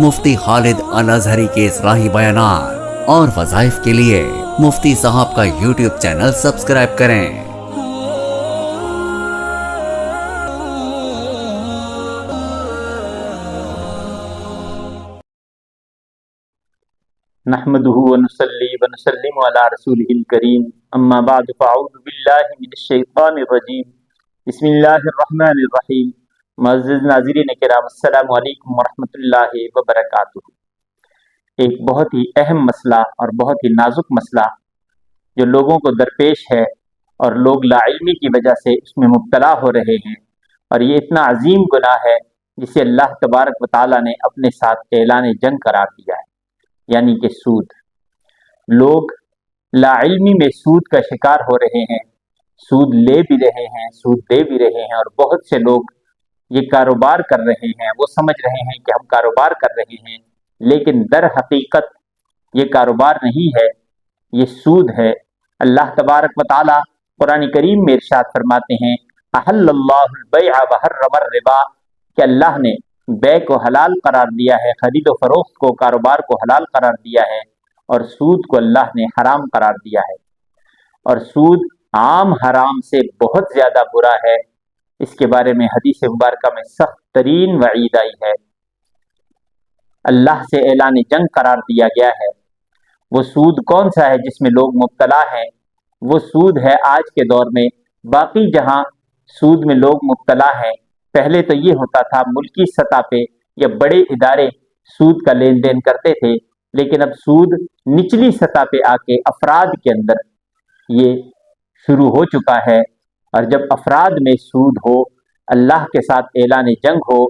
مفتی خالد الازہری کے اصلاحی بیانات اور وظائف کے لیے مفتی صاحب کا یوٹیوب چینل سبسکرائب کریں۔ نحمده ونصلي ونسلم على رسوله الكريم اما بعد فاعوذ بالله من الشیطان الرجیم بسم اللہ الرحمن الرحیم۔ معزز ناظرین کرام، السلام علیکم ورحمۃ اللہ وبرکاتہ۔ ایک بہت ہی اہم مسئلہ اور بہت ہی نازک مسئلہ جو لوگوں کو درپیش ہے اور لوگ لا علمی کی وجہ سے اس میں مبتلا ہو رہے ہیں، اور یہ اتنا عظیم گناہ ہے جسے اللہ تبارک و تعالیٰ نے اپنے ساتھ اعلان جنگ قرار دیا ہے، یعنی کہ سود۔ لوگ لا علمی میں سود کا شکار ہو رہے ہیں، سود لے بھی رہے ہیں، سود دے بھی رہے ہیں، اور بہت سے لوگ یہ کاروبار کر رہے ہیں۔ وہ سمجھ رہے ہیں کہ ہم کاروبار کر رہے ہیں، لیکن در حقیقت یہ کاروبار نہیں ہے، یہ سود ہے۔ اللہ تبارک و تعالی قرآن کریم میں ارشاد فرماتے ہیں، احل اللہ البیع وحرم الربا، کہ اللہ نے بے کو حلال قرار دیا ہے، خرید و فروخت کو، کاروبار کو حلال قرار دیا ہے، اور سود کو اللہ نے حرام قرار دیا ہے۔ اور سود عام حرام سے بہت زیادہ برا ہے۔ اس کے بارے میں حدیث مبارکہ میں سخت ترین وعید آئی ہے، اللہ سے اعلان جنگ قرار دیا گیا ہے۔ وہ سود کون سا ہے جس میں لوگ مبتلا ہیں؟ وہ سود ہے آج کے دور میں، باقی جہاں سود میں لوگ مبتلا ہیں، پہلے تو یہ ہوتا تھا ملکی سطح پہ یا بڑے ادارے سود کا لین دین کرتے تھے، لیکن اب سود نچلی سطح پہ آ کے افراد کے اندر یہ شروع ہو چکا ہے۔ اور جب افراد میں سود ہو، اللہ کے ساتھ اعلان جنگ ہو،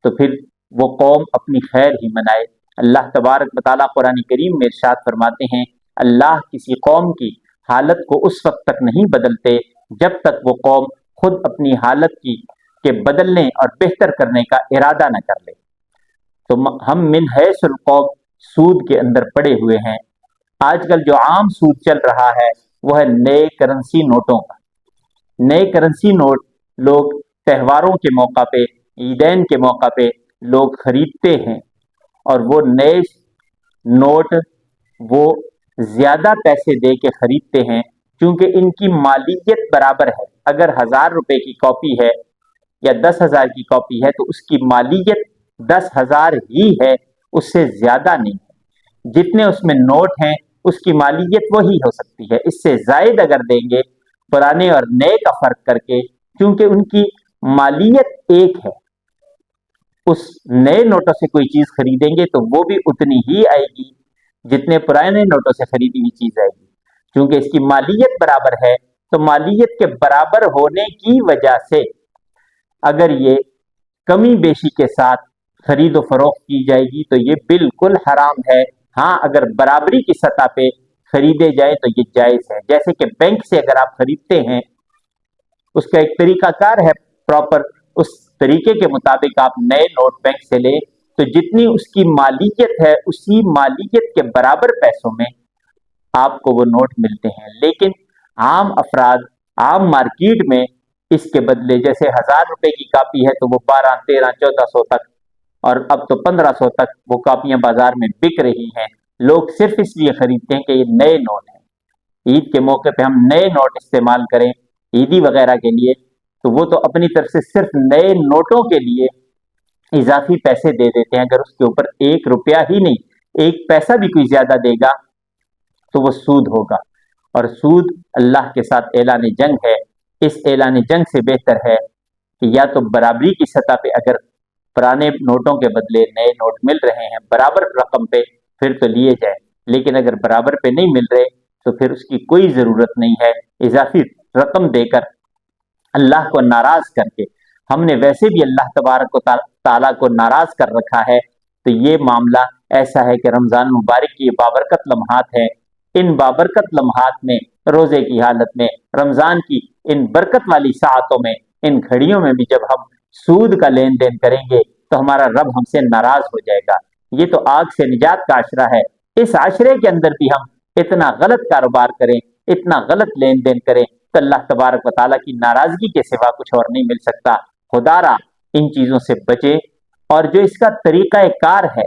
تو پھر وہ قوم اپنی خیر ہی منائے۔ اللہ تبارک و تعالیٰ قرآن کریم میں ارشاد فرماتے ہیں، اللہ کسی قوم کی حالت کو اس وقت تک نہیں بدلتے جب تک وہ قوم خود اپنی حالت کے بدلنے اور بہتر کرنے کا ارادہ نہ کر لے۔ تو ہم من حیث القوم سود کے اندر پڑے ہوئے ہیں۔ آج کل جو عام سود چل رہا ہے وہ ہے نئے کرنسی نوٹوں کا۔ نئے کرنسی نوٹ لوگ تہواروں کے موقع پہ، عیدین کے موقع پہ لوگ خریدتے ہیں، اور وہ نئے نوٹ وہ زیادہ پیسے دے کے خریدتے ہیں کیونکہ ان کی مالیت برابر ہے۔ اگر 1000 روپے کی کاپی ہے یا 10,000 کی کاپی ہے تو اس کی مالیت 10,000 ہی ہے، اس سے زیادہ نہیں ہے۔ جتنے اس میں نوٹ ہیں اس کی مالیت وہی ہو سکتی ہے، اس سے زائد اگر دیں گے پرانے اور نئے کا فرق کر کے، کیونکہ ان کی مالیت ایک ہے، اس نئے نوٹوں سے کوئی چیز خریدیں گے تو وہ بھی اتنی ہی آئے گی جتنے پرانے نوٹوں سے خریدی ہوئی چیز آئے گی، کیونکہ اس کی مالیت برابر ہے۔ تو مالیت کے برابر ہونے کی وجہ سے اگر یہ کمی بیشی کے ساتھ خرید و فروخت کی جائے گی تو یہ بالکل حرام ہے۔ ہاں، اگر برابری کی سطح پہ خریدے جائیں تو یہ جائز ہے۔ جیسے کہ بینک سے اگر آپ خریدتے ہیں، اس کا ایک طریقہ کار ہے پراپر، اس طریقے کے مطابق آپ نئے نوٹ بینک سے لیں تو جتنی اس کی مالیت ہے اسی مالیت کے برابر پیسوں میں آپ کو وہ نوٹ ملتے ہیں۔ لیکن عام افراد عام مارکیٹ میں اس کے بدلے جیسے 1000 روپے کی کاپی ہے تو وہ 1200، 1300، 1400 تک، اور اب تو 1500 تک وہ کاپیاں بازار میں بک رہی ہیں۔ لوگ صرف اس لیے خریدتے ہیں کہ یہ نئے نوٹ ہیں، عید کے موقع پہ ہم نئے نوٹ استعمال کریں عیدی وغیرہ کے لیے، تو وہ تو اپنی طرف سے صرف نئے نوٹوں کے لیے اضافی پیسے دے دیتے ہیں۔ اگر اس کے اوپر 1 روپیہ ہی نہیں، 1 پیسہ بھی کوئی زیادہ دے گا تو وہ سود ہوگا، اور سود اللہ کے ساتھ اعلان جنگ ہے۔ اس اعلان جنگ سے بہتر ہے کہ یا تو برابری کی سطح پہ اگر پرانے نوٹوں کے بدلے نئے نوٹ مل رہے ہیں برابر رقم پہ پھر تو لیے جائیں، لیکن اگر برابر پہ نہیں مل رہے تو پھر اس کی کوئی ضرورت نہیں ہے اضافی رقم دے کر اللہ کو ناراض کر کے۔ ہم نے ویسے بھی اللہ تبارک و تعالیٰ کو ناراض کر رکھا ہے، تو یہ معاملہ ایسا ہے کہ رمضان مبارک کی یہ بابرکت لمحات ہیں، ان بابرکت لمحات میں، روزے کی حالت میں، رمضان کی ان برکت والی ساعتوں میں، ان گھڑیوں میں بھی جب ہم سود کا لین دین کریں گے تو ہمارا رب ہم سے ناراض ہو جائے گا۔ یہ تو آگ سے نجات کا عشرہ ہے، اس عشرے کے اندر بھی ہم اتنا غلط کاروبار کریں، اتنا غلط لین دین کریں تو اللہ تبارک و تعالیٰ کی ناراضگی کے سوا کچھ اور نہیں مل سکتا۔ خدا را ان چیزوں سے بچے، اور جو اس کا طریقہ کار ہے